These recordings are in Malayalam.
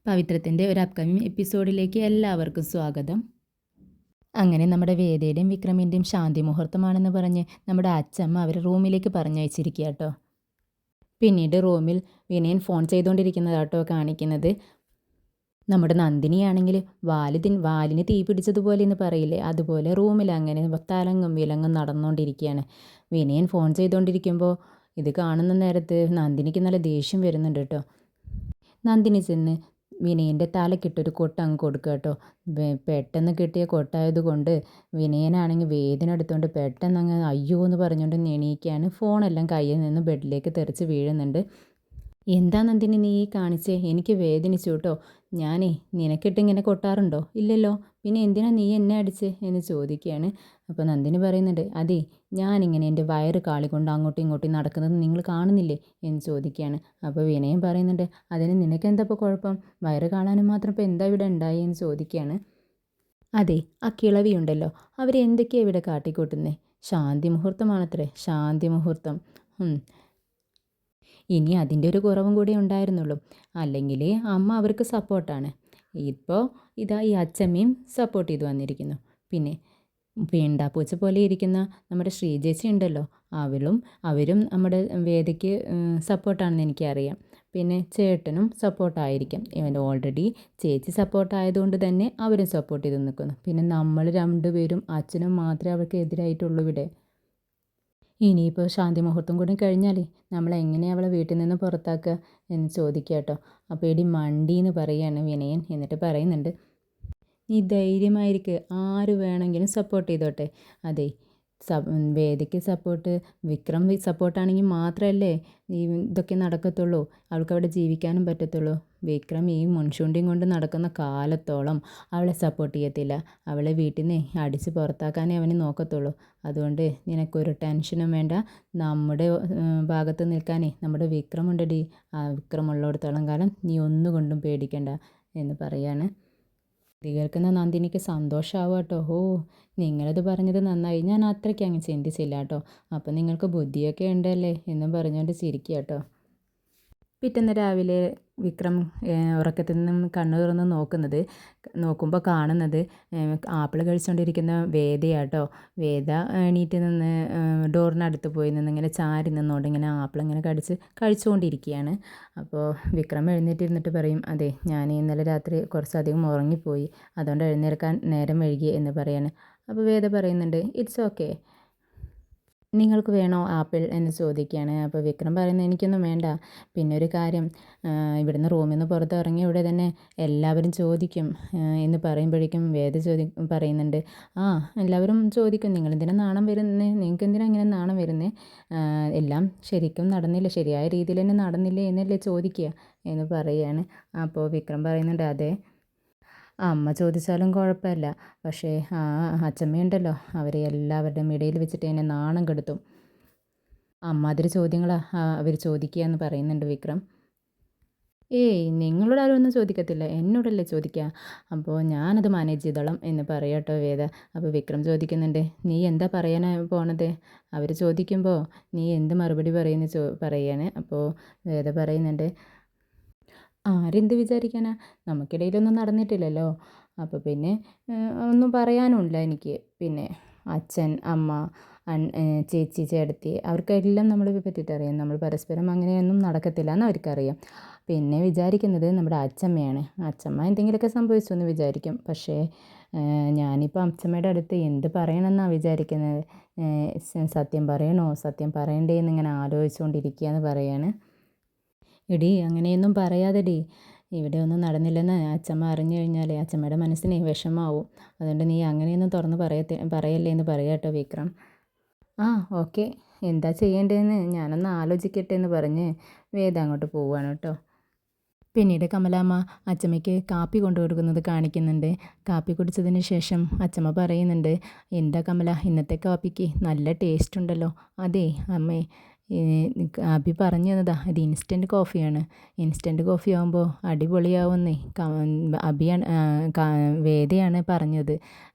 പവിത്രത്തിൻ്റെ ഒരു അപ്കമിങ് എപ്പിസോഡിലേക്ക് എല്ലാവർക്കും സ്വാഗതം. അങ്ങനെ നമ്മുടെ വേദയുടെയും വിക്രമിൻ്റെയും ശാന്തി മുഹൂർത്തമാണെന്ന് പറഞ്ഞ് നമ്മുടെ അച്ഛമ്മ അവരെ റൂമിലേക്ക് പറഞ്ഞയച്ചിരിക്കുക കേട്ടോ. പിന്നീട് റൂമിൽ വിനയൻ ഫോൺ ചെയ്തുകൊണ്ടിരിക്കുന്നതാട്ടോ കാണിക്കുന്നത്. നമ്മുടെ നന്ദിനിയാണെങ്കിൽ വാലിന് തീ പിടിച്ചതുപോലെ എന്ന് പറയില്ലേ, അതുപോലെ റൂമിൽ അങ്ങനെ തലങ്ങും വിലങ്ങും നടന്നുകൊണ്ടിരിക്കുകയാണ്. വിനയൻ ഫോൺ ചെയ്തുകൊണ്ടിരിക്കുമ്പോൾ ഇത് കാണുന്ന നേരത്ത് നന്ദിനിക്ക് നല്ല ദേഷ്യം വരുന്നുണ്ട് കേട്ടോ. നന്ദിനി ചെന്ന് വിനയൻ്റെ തലക്കിട്ടൊരു കൊട്ട് അങ്ങ് കൊടുക്കുക കേട്ടോ. പെട്ടെന്ന് കിട്ടിയ കൊട്ടായത് കൊണ്ട് വിനയനാണെങ്കിൽ വേദന എടുത്തുകൊണ്ട് പെട്ടെന്ന് അങ്ങ് അയ്യോ എന്ന് പറഞ്ഞുകൊണ്ട് എണീക്കുകയാണ്. ഫോണെല്ലാം കയ്യിൽ നിന്ന് ബെഡിലേക്ക് തെറിച്ച് വീഴുന്നുണ്ട്. എന്താ നന്ദിനി നീ കാണിച്ചേ? എനിക്ക് വേദനിച്ചു കേട്ടോ. ഞാനേ നിനക്കിട്ട് ഇങ്ങനെ കൊട്ടാറുണ്ടോ? ഇല്ലല്ലോ, പിന്നെ എന്തിനാ നീ എന്നെ അടിച്ചേ എന്ന് ചോദിക്കുകയാണ്. അപ്പോൾ നന്ദിനി പറയുന്നുണ്ട്, അതെ ഞാനിങ്ങനെ എൻ്റെ വയറ് കാളികൊണ്ട് അങ്ങോട്ടും ഇങ്ങോട്ടും നടക്കുന്നത് നിങ്ങൾ കാണുന്നില്ലേ എന്ന് ചോദിക്കുകയാണ്. അപ്പോൾ വിനയം പറയുന്നുണ്ട്, അതിന് നിനക്കെന്താ ഇപ്പോൾ കുഴപ്പം? വയറ് കാണാനും മാത്രം ഇപ്പോൾ എന്താ ഇവിടെ ഉണ്ടായി എന്ന് ചോദിക്കുകയാണ്. അതെ, ആ കിളവിയുണ്ടല്ലോ, അവരെന്തൊക്കെയാണ് ഇവിടെ കാട്ടിക്കൂട്ടുന്നേ? ശാന്തി മുഹൂർത്തമാണത്രേ, ശാന്തി മുഹൂർത്തം. ഇനി അതിൻ്റെ ഒരു കുറവും കൂടി ഉണ്ടായിരുന്നുള്ളൂ. അല്ലെങ്കിൽ അമ്മ അവർക്ക് സപ്പോർട്ടാണ്. ഇപ്പോൾ ഇതാ ഈ അച്ചമ്മയും സപ്പോർട്ട് ചെയ്ത് വന്നിരിക്കുന്നു. പിന്നെ പേണ്ടാപ്പൂച്ച പോലെ ഇരിക്കുന്ന നമ്മുടെ ശ്രീജേച്ചി ഉണ്ടല്ലോ, അവരും നമ്മുടെ വേദയ്ക്ക് സപ്പോർട്ടാണെന്ന് എനിക്കറിയാം. പിന്നെ ചേട്ടനും സപ്പോർട്ടായിരിക്കും. ഇവൻ ഓൾറെഡി ചേച്ചി സപ്പോർട്ടായതുകൊണ്ട് തന്നെ അവരും സപ്പോർട്ട് ചെയ്ത് നിൽക്കുന്നു. പിന്നെ നമ്മൾ രണ്ടുപേരും അച്ഛനും മാത്രമേ അവർക്ക് എതിരായിട്ടുള്ളൂ ഇവിടെ. ഇനിയിപ്പോൾ ശാന്തി മുഹൂർത്തം കൂടി കഴിഞ്ഞാലേ നമ്മളെങ്ങനെയാണ് അവളെ വീട്ടിൽ നിന്ന് പുറത്താക്കുക എന്ന് ചോദിക്കുക കേട്ടോ. അപ്പോൾ എടി മണ്ടി എന്ന് പറയുകയാണ് വിനയൻ. എന്നിട്ട് പറയുന്നുണ്ട്, നീ ധൈര്യമായിരിക്കുക, ആര് വേണമെങ്കിലും സപ്പോർട്ട് ചെയ്തോട്ടെ. അതെ, വേദിക്ക് സപ്പോർട്ട്, വിക്രം സപ്പോർട്ടാണെങ്കിൽ മാത്രമല്ലേ ഇതൊക്കെ നടക്കത്തുള്ളൂ, അവൾക്കവിടെ ജീവിക്കാനും പറ്റത്തുള്ളൂ. വിക്രം ഈ മുൻചൂണ്ടിയും കൊണ്ട് നടക്കുന്ന കാലത്തോളം അവളെ സപ്പോർട്ട് ചെയ്യത്തില്ല. അവളെ വീട്ടിൽ നിന്ന് അടിച്ച് പുറത്താക്കാനേ അവന് നോക്കത്തുള്ളൂ. അതുകൊണ്ട് നിനക്കൊരു ടെൻഷനും വേണ്ട, നമ്മുടെ ഭാഗത്ത് നിൽക്കാനേ നമ്മുടെ വിക്രമുണ്ടടി. ആ വിക്രമുള്ളിടത്തോളം കാലം നീ ഒന്നുകൊണ്ടും പേടിക്കണ്ട എന്ന് പറയാണ്. ഇത് കേൾക്കുന്ന നന്ദിനിക്ക് സന്തോഷമാവും കേട്ടോ. ഓ, നിങ്ങളത് പറഞ്ഞത് നന്നായി, ഞാൻ അത്രയ്ക്ക് അങ്ങ് ചിന്തിച്ചില്ല കേട്ടോ. അപ്പോൾ നിങ്ങൾക്ക് ബുദ്ധിയൊക്കെ ഉണ്ടല്ലേ എന്നും പറഞ്ഞുകൊണ്ട് ചിരിക്കുക കേട്ടോ. പിറ്റേന്ന് രാവിലെ വിക്രം ഉറക്കത്തിൽ നിന്നും കണ്ണു തുറന്ന് നോക്കുമ്പോൾ കാണുന്നത് ആപ്പിൾ കഴിച്ചുകൊണ്ടിരിക്കുന്ന വേദയാട്ടോ. വേദ എണീറ്റ് നിന്ന് ഡോറിനടുത്ത് പോയി നിന്ന് ഇങ്ങനെ ചാരി നിന്നുകൊണ്ട് ഇങ്ങനെ ആപ്പിൾ ഇങ്ങനെ കഴിച്ചുകൊണ്ടിരിക്കുകയാണ്. അപ്പോൾ വിക്രം എഴുന്നേറ്റിരുന്നിട്ട് പറയും, അതെ ഞാൻ ഇന്നലെ രാത്രി കുറച്ചധികം ഉറങ്ങിപ്പോയി, അതുകൊണ്ട് എഴുന്നേൽക്കാൻ നേരം വൈകി എന്ന് പറയാണ്. അപ്പോൾ വേദ പറയുന്നുണ്ട്, ഇറ്റ്സ് ഓക്കെ, നിങ്ങൾക്ക് വേണോ ആപ്പിൾ എന്ന് ചോദിക്കുകയാണ്. അപ്പോൾ വിക്രം പറയുന്നത്, എനിക്കൊന്നും വേണ്ട. പിന്നെ ഒരു കാര്യം, ഇവിടുന്ന് റൂമിൽ നിന്ന് പുറത്തിറങ്ങി ഇവിടെ തന്നെ എല്ലാവരും ചോദിക്കും എന്ന് പറയുമ്പോഴേക്കും വേദ പറയുന്നുണ്ട്, ആ എല്ലാവരും ചോദിക്കും, നിങ്ങളെന്തിനാ നാണം വരുന്നേ, നിങ്ങൾക്ക് എന്തിനാ ഇങ്ങനെ നാണം വരുന്നേ, എല്ലാം ശരിക്കും നടന്നില്ല, ശരിയായ രീതിയിൽ തന്നെ നടന്നില്ലേ എന്നല്ലേ ചോദിക്കുക എന്ന് പറയുകയാണ്. അപ്പോൾ വിക്രം പറയുന്നുണ്ട്, അതെ അമ്മ ചോദിച്ചാലും കുഴപ്പമില്ല, പക്ഷേ ആ അച്ചമ്മയുണ്ടല്ലോ, അവരെ എല്ലാവരുടെയും ഇടയിൽ വെച്ചിട്ട് എന്നെ നാണം കെടുത്തും. അമ്മാതിരി ചോദ്യങ്ങളാണ് അവർ ചോദിക്കുക എന്ന് പറയുന്നുണ്ട് വിക്രം. ഏയ് നിങ്ങളോട് ആരും ഒന്നും ചോദിക്കത്തില്ല, എന്നോടല്ലേ ചോദിക്കുക, അപ്പോൾ ഞാനത് മാനേജ് ചെയ്തോളാം എന്ന് പറയാട്ടോ വേദ. അപ്പോൾ വിക്രം ചോദിക്കുന്നുണ്ട്, നീ എന്താ പറയാനാണ് പോണത്? അവർ ചോദിക്കുമ്പോൾ നീ എന്ത് മറുപടി പറയുന്നു പറയാണ്. അപ്പോൾ വേദ പറയുന്നുണ്ട്, ആരെന്ത് വിചാരിക്കാനാ, നമുക്കിടയിലൊന്നും നടന്നിട്ടില്ലല്ലോ, അപ്പോൾ പിന്നെ ഒന്നും പറയാനുമില്ല എനിക്ക്. പിന്നെ അച്ഛൻ, അമ്മ, ചേച്ചി, ചേട്ടത്തി അവർക്കെല്ലാം നമ്മളെ പറ്റിയിട്ടറിയാം. നമ്മൾ പരസ്പരം അങ്ങനെയൊന്നും നടക്കത്തില്ല എന്ന് അവർക്കറിയാം. പിന്നെ വിചാരിക്കുന്നത് നമ്മുടെ അച്ഛമ്മയാണ്. അച്ഛമ്മ എന്തെങ്കിലുമൊക്കെ സംഭവിച്ചു എന്ന് വിചാരിക്കും. പക്ഷേ ഞാനിപ്പോൾ അച്ഛമ്മയുടെ അടുത്ത് എന്ത് പറയണമെന്നാണ് വിചാരിക്കുന്നത്, സത്യം പറയണോ സത്യം പറയണ്ടേ എന്നിങ്ങനെ ആലോചിച്ചുകൊണ്ടിരിക്കുക എന്ന് പറയാണ്. എടീ അങ്ങനെയൊന്നും പറയാതെടി, ഇവിടെ ഒന്നും നടന്നില്ലെന്ന് അച്ഛമ്മ അറിഞ്ഞു കഴിഞ്ഞാൽ അച്ഛമ്മയുടെ മനസ്സിന് വിഷമാവും. അതുകൊണ്ട് നീ അങ്ങനെയൊന്നും തുറന്ന് പറയല്ലേ എന്ന് പറയാട്ടോ വിക്രം. ആ ഓക്കെ, എന്താ ചെയ്യേണ്ടതെന്ന് ഞാനൊന്ന് ആലോചിക്കട്ടെ എന്ന് പറഞ്ഞ് വേദ അങ്ങോട്ട് പോവുകയാണ് കേട്ടോ. പിന്നീട് കമലാമ്മ അച്ചമ്മയ്ക്ക് കാപ്പി കൊണ്ടു കൊടുക്കുന്നത് കാണിക്കുന്നുണ്ട്. കാപ്പി കുടിച്ചതിന് ശേഷം അച്ചമ്മ പറയുന്നുണ്ട്, എന്താ കമല ഇന്നത്തെ കാപ്പിക്ക് നല്ല ടേസ്റ്റ് ഉണ്ടല്ലോ. അതെ അമ്മേ, അബി പറഞ്ഞു തന്നതാ, ഇത് ഇൻസ്റ്റൻറ്റ് കോഫിയാണ്. ഇൻസ്റ്റൻറ്റ് കോഫി ആകുമ്പോൾ അടിപൊളിയാവുന്നേ, അബിയാണ് വേദയാണ് പറഞ്ഞത്,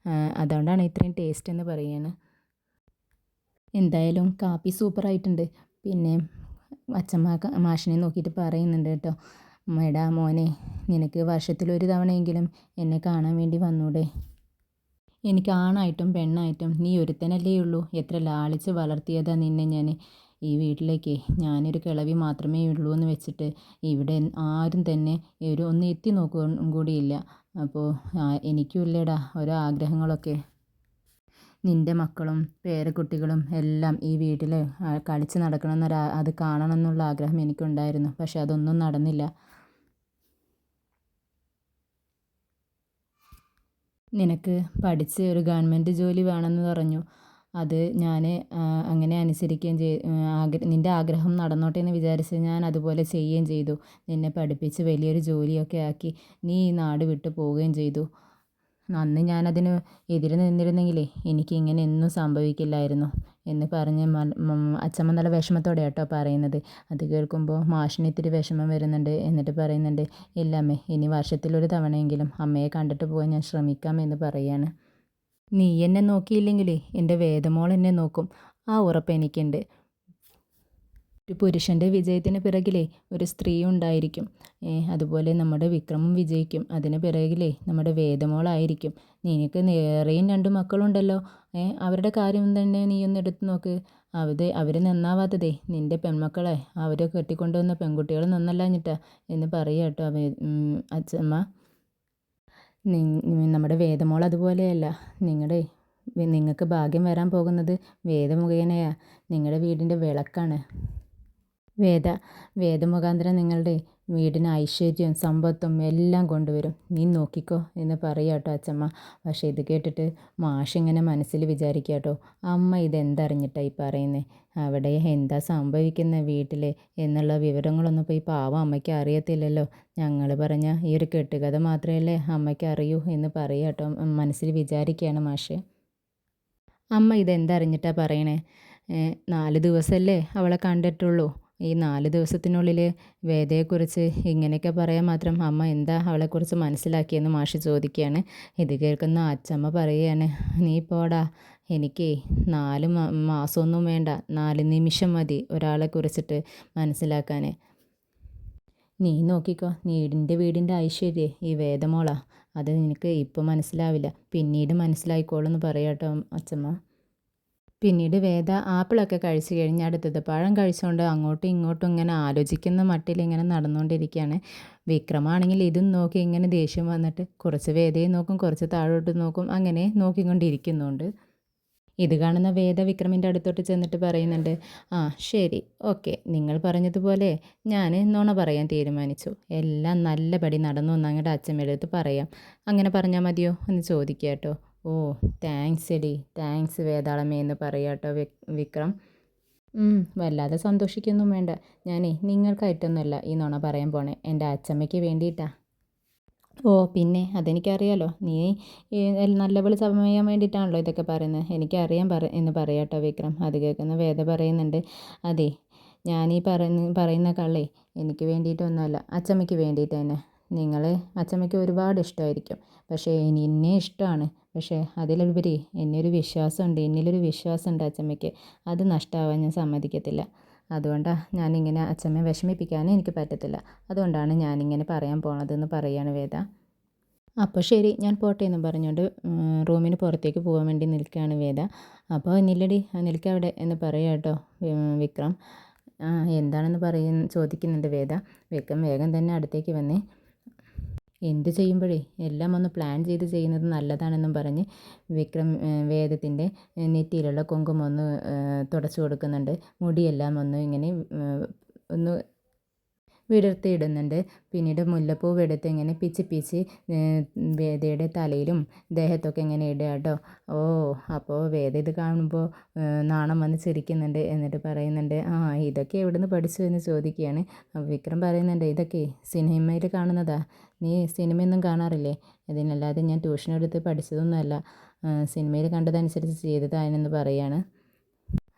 അതുകൊണ്ടാണ് ഇത്രയും ടേസ്റ്റ് എന്ന് പറയുകയാണ്. എന്തായാലും കാപ്പി സൂപ്പറായിട്ടുണ്ട്. പിന്നെ അച്ചമ്മ മാഷിനെ നോക്കിയിട്ട് പറയുന്നുണ്ട് കേട്ടോ, എടാ മോനെ, നിനക്ക് വർഷത്തിലൊരു തവണയെങ്കിലും എന്നെ കാണാൻ വേണ്ടി വന്നൂടെ? എനിക്ക് ആണായിട്ടും പെണ്ണായിട്ടും നീ ഒരുത്തനല്ലേ ഉള്ളൂ. എത്ര ലാളിച്ച് വളർത്തിയതാ നിന്നെ ഞാൻ. ഈ വീട്ടിലേക്ക് ഞാനൊരു കിളവി മാത്രമേ ഉള്ളൂ എന്ന് വെച്ചിട്ട് ഇവിടെ ആരും തന്നെ ഒന്ന് എത്തി നോക്കുക കൂടിയില്ല. അപ്പോൾ എനിക്കും ഇല്ലേടാ ഓരോ ആഗ്രഹങ്ങളൊക്കെ. നിൻ്റെ മക്കളും പേരക്കുട്ടികളും എല്ലാം ഈ വീട്ടിൽ കളിച്ച് നടക്കണമെന്നൊരു അത് കാണണം എന്നുള്ള ആഗ്രഹം എനിക്കുണ്ടായിരുന്നു. പക്ഷെ അതൊന്നും നടന്നില്ല. നിനക്ക് പഠിച്ച് ഒരു ഗവൺമെൻറ് ജോലി വേണമെന്ന് പറഞ്ഞു. അത് ഞാൻ അങ്ങനെ അനുസരിക്കുകയും നിൻ്റെ ആഗ്രഹം നടന്നോട്ടെ എന്ന് വിചാരിച്ച് ഞാൻ അതുപോലെ ചെയ്യുകയും ചെയ്തു. നിന്നെ പഠിപ്പിച്ച് വലിയൊരു ജോലിയൊക്കെ ആക്കി നീ ഈ നാട് വിട്ടു പോവുകയും ചെയ്തു. അന്ന് ഞാനതിന് എതിര് നിന്നിരുന്നെങ്കിലേ എനിക്കിങ്ങനെ ഒന്നും സംഭവിക്കില്ലായിരുന്നു എന്ന് പറഞ്ഞ് അച്ചമ്മ നല്ല വിഷമത്തോടെ കേട്ടോ പറയുന്നത്. അത് കേൾക്കുമ്പോൾ മാഷിന് ഇത്തിരി വിഷമം വരുന്നുണ്ട്. എന്നിട്ട് പറയുന്നുണ്ട്, ഇല്ല അമ്മേ, ഇനി വർഷത്തിലൊരു തവണയെങ്കിലും അമ്മയെ കണ്ടിട്ട് പോകാൻ ഞാൻ ശ്രമിക്കാം എന്ന് പറയാണ്. നീ എന്നെ നോക്കിയില്ലെങ്കിലേ എൻ്റെ വേദമോൾ എന്നെ നോക്കും, ആ ഉറപ്പ് എനിക്കുണ്ട്. ഒരു പുരുഷൻ്റെ വിജയത്തിന് പിറകിലേ ഒരു സ്ത്രീ ഉണ്ടായിരിക്കും. അതുപോലെ നമ്മുടെ വിക്രമും വിജയിക്കും. അതിന് പിറകിലേ നമ്മുടെ വേദമോളായിരിക്കും. നിനക്ക് വേറെയും 2 മക്കളുണ്ടല്ലോ. അവരുടെ കാര്യം തന്നെ നീ ഒന്ന് എടുത്ത് നോക്ക്. അവർ നന്നാവാത്തതേ നിൻ്റെ പെൺമക്കളെ അവർ കെട്ടിക്കൊണ്ടുവന്ന പെൺകുട്ടികൾ നന്നല്ലാഞ്ഞിട്ടാ എന്ന് പറയുക കേട്ടോ അച്ചമ്മ. നമ്മുടെ വേദമോൾ അതുപോലെയല്ല. നിങ്ങൾക്ക് ഭാഗ്യം വരാൻ പോകുന്നത് വേദമുഖേനയാണ്. നിങ്ങളുടെ വീടിൻ്റെ വിളക്കാണ് വേദമുഖാന്തരം നിങ്ങളുടെ വീടിന് ഐശ്വര്യവും സമ്പത്തും എല്ലാം കൊണ്ടുവരും. നീ നോക്കിക്കോ എന്ന് പറയുക കേട്ടോ അച്ചമ്മ. പക്ഷേ ഇത് കേട്ടിട്ട് മാഷിങ്ങനെ മനസ്സിൽ വിചാരിക്കുക കേട്ടോ, അമ്മ ഇതെന്തറിഞ്ഞിട്ടാണ് ഈ പറയുന്നത്? അവിടെ എന്താ സംഭവിക്കുന്നത് വീട്ടിൽ എന്നുള്ള വിവരങ്ങളൊന്നും ഇപ്പോൾ ഈ പാവം അമ്മയ്ക്ക് അറിയത്തില്ലല്ലോ. ഞങ്ങൾ പറഞ്ഞ ഈ ഒരു കെട്ടുകഥ മാത്രമല്ലേ അമ്മയ്ക്ക് അറിയൂ എന്ന് പറയുക കേട്ടോ. മനസ്സിൽ വിചാരിക്കുകയാണ് മാഷ്. അമ്മ ഇതെന്തറിഞ്ഞിട്ടാണ് പറയണേ? 4 ദിവസമല്ലേ അവളെ കണ്ടിട്ടുള്ളൂ. ഈ 4 ദിവസത്തിനുള്ളിൽ വേദയെക്കുറിച്ച് ഇങ്ങനെയൊക്കെ പറയാൻ മാത്രം അമ്മ എന്താ അവളെക്കുറിച്ച് മനസ്സിലാക്കിയെന്ന് മാഷ് ചോദിക്കുകയാണ്. ഇത് കേൾക്കുന്ന അച്ചമ്മ പറയുകയാണ്, നീ പോടാ, എനിക്ക് 4 മാസമൊന്നും വേണ്ട, 4 നിമിഷം മതി ഒരാളെ കുറിച്ചിട്ട് മനസ്സിലാക്കാൻ. നീ നോക്കിക്കോ, നിൻ്റെ വീടിൻ്റെ ഐശ്വര്യം ഈ വേദമോളാ. അത് നിനക്ക് ഇപ്പോൾ മനസ്സിലാവില്ല, പിന്നീട് മനസ്സിലായിക്കോളൂ എന്ന് പറയാട്ടോ അച്ചമ്മ. പിന്നീട് വേദ ആപ്പിളൊക്കെ കഴിച്ച് കഴിഞ്ഞ് അടുത്തത് പഴം കഴിച്ചുകൊണ്ട് അങ്ങോട്ടും ഇങ്ങോട്ടും ഇങ്ങനെ ആലോചിക്കുന്ന മട്ടിൽ ഇങ്ങനെ നടന്നുകൊണ്ടിരിക്കുകയാണ്. വിക്രമാണെങ്കിൽ ഇതും നോക്കി ഇങ്ങനെ ദേഷ്യം വന്നിട്ട് കുറച്ച് വേദയെ നോക്കും, കുറച്ച് താഴോട്ട് നോക്കും, അങ്ങനെ നോക്കിക്കൊണ്ടിരിക്കുന്നുണ്ട്. ഇത് കാണുന്ന വേദ വിക്രമിൻ്റെ അടുത്തോട്ട് ചെന്നിട്ട് പറയുന്നുണ്ട്, ആ ശരി, ഓക്കെ, നിങ്ങൾ പറഞ്ഞതുപോലെ ഞാൻ നുണ പറയാൻ തീരുമാനിച്ചു. എല്ലാം നല്ലപടി നടന്നു എന്ന് അങ്ങോട്ട് അച്ഛമ്മയുടെ അടുത്ത് പറയാം. അങ്ങനെ പറഞ്ഞാൽ മതിയോ എന്ന് ചോദിക്കുക കേട്ടോ. ഓ താങ്ക്സ് എടി, താങ്ക്സ് വേതാളമേ എന്ന് പറയാം കേട്ടോ വിക്രം. വല്ലാതെ സന്തോഷിക്കൊന്നും വേണ്ട. ഞാനേ നിങ്ങൾക്കായിട്ടൊന്നുമല്ല ഈ നുണ പറയാൻ പോണേ, എൻ്റെ അച്ചമ്മയ്ക്ക് വേണ്ടിയിട്ടാ. ഓ പിന്നെ അതെനിക്കറിയാലോ, നീ നല്ലപോലെ സമയം വേണ്ടിയിട്ടാണല്ലോ ഇതൊക്കെ പറയുന്നത്, എനിക്കറിയാം എന്ന് പറയാം കേട്ടോ വിക്രം. അത് കേൾക്കുന്ന വേദ പറയുന്നുണ്ട്, അതെ, ഞാനീ പറയുന്ന കള്ളേ എനിക്ക് വേണ്ടിയിട്ടൊന്നുമല്ല, അച്ചമ്മയ്ക്ക് വേണ്ടിയിട്ട് തന്നെ. അച്ചമ്മയ്ക്ക് ഒരുപാട് ഇഷ്ടമായിരിക്കും, പക്ഷേ എന്നെ ഇഷ്ടമാണ്. പക്ഷേ അതിലുപരി എന്നിലൊരു വിശ്വാസമുണ്ട് അച്ചമ്മയ്ക്ക്. അത് നഷ്ടമാവാൻ ഞാൻ സമ്മതിക്കത്തില്ല. അതുകൊണ്ടാണ് ഞാനിങ്ങനെ അച്ചമ്മയെ വിഷമിപ്പിക്കാനും എനിക്ക് പറ്റത്തില്ല. അതുകൊണ്ടാണ് ഞാനിങ്ങനെ പറയാൻ പോണതെന്ന് പറയാണ് വേദ. അപ്പോൾ ശരി, ഞാൻ പോട്ടെ എന്നും പറഞ്ഞുകൊണ്ട് റൂമിന് പുറത്തേക്ക് പോകാൻ വേണ്ടി നിൽക്കുകയാണ് വേദ. അപ്പോൾ നില്ലടി, നിൽക്കവിടെ എന്ന് പറയാം കേട്ടോ വിക്രം. എന്താണെന്ന് ചോദിക്കുന്നുണ്ട് വേദ. വിക്രം വേഗം തന്നെ അടുത്തേക്ക് വന്നേ. എന്ത് ചെയ്യുമ്പോഴേ എല്ലാം ഒന്ന് പ്ലാൻ ചെയ്ത് ചെയ്യുന്നത് നല്ലതാണെന്നും പറഞ്ഞ് വിക്രം വേദത്തിൻ്റെ നെറ്റിയിലുള്ള കുങ്കുമം ഒന്ന് തുടച്ചു കൊടുക്കുന്നുണ്ട്. മുടിയെല്ലാം ഒന്ന് ഇങ്ങനെ ഒന്ന് വിടർത്തിയിടുന്നുണ്ട്. പിന്നീട് മുല്ലപ്പൂവ് എടുത്ത് ഇങ്ങനെ പിച്ചി വേദയുടെ തലയിലും ദേഹത്തൊക്കെ ഇങ്ങനെ ഇടുക കേട്ടോ. ഓ അപ്പോൾ വേദ ഇത് കാണുമ്പോൾ നാണം വന്ന് ചിരിക്കുന്നുണ്ട്. എന്നിട്ട് പറയുന്നുണ്ട്, ഇതൊക്കെ എവിടുന്ന് പഠിച്ചു എന്ന് ചോദിക്കുകയാണ്. വിക്രം പറയുന്നുണ്ട്, ഇതൊക്കെ സിനിമയിൽ കാണുന്നതാ, നീ സിനിമയൊന്നും കാണാറില്ലേ? ഇതിനല്ലാതെ ഞാൻ ട്യൂഷൻ എടുത്ത് പഠിച്ചതൊന്നുമല്ല, സിനിമയിൽ കണ്ടതനുസരിച്ച് ചെയ്തതാണെന്ന് പറയാണ്.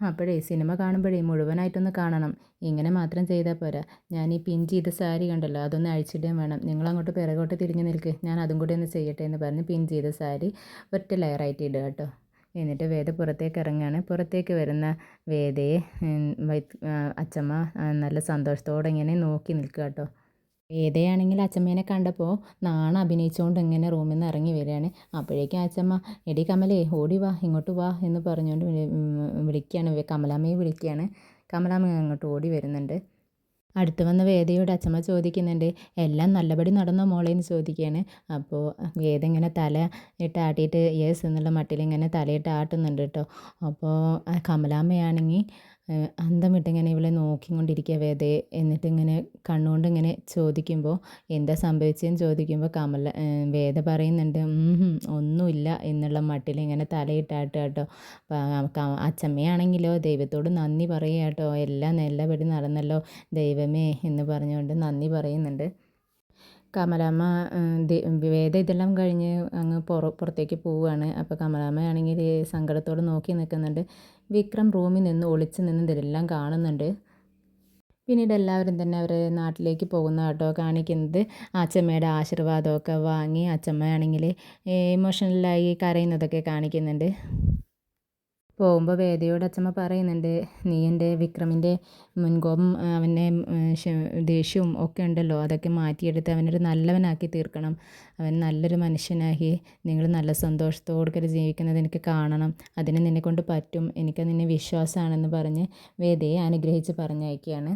അപ്പോഴേ സിനിമ കാണുമ്പോഴേ മുഴുവനായിട്ടൊന്ന് കാണണം, ഇങ്ങനെ മാത്രം ചെയ്താൽ പോരാ. ഞാൻ ഈ പിൻ ചെയ്ത സാരി കണ്ടല്ലോ, അതൊന്ന് അഴിച്ചിടുകയും വേണം. നിങ്ങളങ്ങോട്ട് പിറകോട്ട് തിരിഞ്ഞ് നിൽക്ക്, ഞാൻ അതും കൂടി ഒന്ന് ചെയ്യട്ടെ എന്ന് പറഞ്ഞ് പിൻ ചെയ്ത സാരി ഒറ്റ ലെയറായിട്ട് ഇടുക കേട്ടോ. എന്നിട്ട് വേദ പുറത്തേക്ക് ഇറങ്ങുകയാണ്. പുറത്തേക്ക് വരുന്ന വേദയെ അച്ചമ്മ നല്ല സന്തോഷത്തോടെ ഇങ്ങനെ നോക്കി നിൽക്കുക കേട്ടോ. വേദയാണെങ്കിൽ അച്ചമ്മേനെ കണ്ടപ്പോൾ നാണം അഭിനയിച്ചുകൊണ്ട് ഇങ്ങനെ റൂമിൽ നിന്ന് ഇറങ്ങി വരികയാണ്. അപ്പോഴേക്കും അച്ചമ്മ എടി കമലേ ഓടി വാ ഇങ്ങോട്ട് വാ എന്ന് പറഞ്ഞുകൊണ്ട് വിളിക്കുകയാണ്, കമലാമ്മയെ വിളിക്കുകയാണ്. കമലാമ്മ അങ്ങോട്ട് ഓടി വരുന്നുണ്ട്. അടുത്ത് വന്ന വേദയോട് അച്ചമ്മ ചോദിക്കുന്നുണ്ട്, എല്ലാം നല്ലപടി നടന്നോ മോളെ എന്ന് ചോദിക്കുകയാണ്. അപ്പോൾ വേദ ഇങ്ങനെ തല ഇട്ട് ആട്ടിയിട്ട് യെസ് എന്നുള്ള മട്ടിൽ ഇങ്ങനെ തലയിട്ട് ആട്ടുന്നുണ്ട് കേട്ടോ. അപ്പോൾ കമലാമ്മയാണെങ്കിൽ അന്തം വിട്ടിങ്ങനെ ഇവളെ നോക്കിക്കൊണ്ടിരിക്കുക വേദയെ. എന്നിട്ടിങ്ങനെ കണ്ണുകൊണ്ട് ഇങ്ങനെ ചോദിക്കുമ്പോൾ എന്താ സംഭവിച്ചതെന്ന് ചോദിക്കുമ്പോൾ വേദ പറയുന്നുണ്ട് ഒന്നുമില്ല എന്നുള്ള മട്ടിൽ ഇങ്ങനെ തലയിട്ടാട്ട് കേട്ടോ. അച്ചമ്മയാണെങ്കിലോ ദൈവത്തോട് നന്ദി പറയുക കേട്ടോ, എല്ലാം നല്ലപടി നടന്നല്ലോ ദൈവമേ എന്ന് പറഞ്ഞുകൊണ്ട് നന്ദി പറയുന്നുണ്ട്. കമലാമ്മ വേദ ഇതെല്ലാം കഴിഞ്ഞ് അങ്ങ് പുറത്തേക്ക് പോവുകയാണ്. അപ്പോൾ കമലാമ്മയാണെങ്കിൽ സങ്കടത്തോടെ നോക്കി നിൽക്കുന്നുണ്ട്. വിക്രം റൂമിൽ നിന്ന് ഒളിച്ച് നിന്ന് ഇതെല്ലാം കാണുന്നുണ്ട്. പിന്നീട് എല്ലാവരും തന്നെ അവർ നാട്ടിലേക്ക് പോകുന്ന കേട്ടോ കാണിക്കുന്നത്. അച്ചമ്മയുടെ ആശീർവാദമൊക്കെ വാങ്ങി അച്ചമ്മയാണെങ്കിൽ ഇമോഷണലായി കരയുന്നതൊക്കെ കാണിക്കുന്നുണ്ട്. പോകുമ്പോൾ വേദയോട് അച്ചമ്മ പറയുന്നുണ്ട്, നീ എൻ്റെ വിക്രമിൻ്റെ മുൻകോപം അവനെ ദേഷ്യവും ഒക്കെ ഉണ്ടല്ലോ അതൊക്കെ മാറ്റിയെടുത്ത് അവനൊരു നല്ലവനാക്കി തീർക്കണം. അവൻ നല്ലൊരു മനുഷ്യനാക്കി നിങ്ങൾ നല്ല സന്തോഷത്തോടെ ജീവിക്കുന്നത് എനിക്ക് കാണണം. അതിന് നിന്നെക്കൊണ്ട് പറ്റും, എനിക്ക് നിന്നെ വിശ്വാസമാണെന്ന് പറഞ്ഞ് വേദയെ അനുഗ്രഹിച്ച് പറഞ്ഞയക്കുകയാണ്.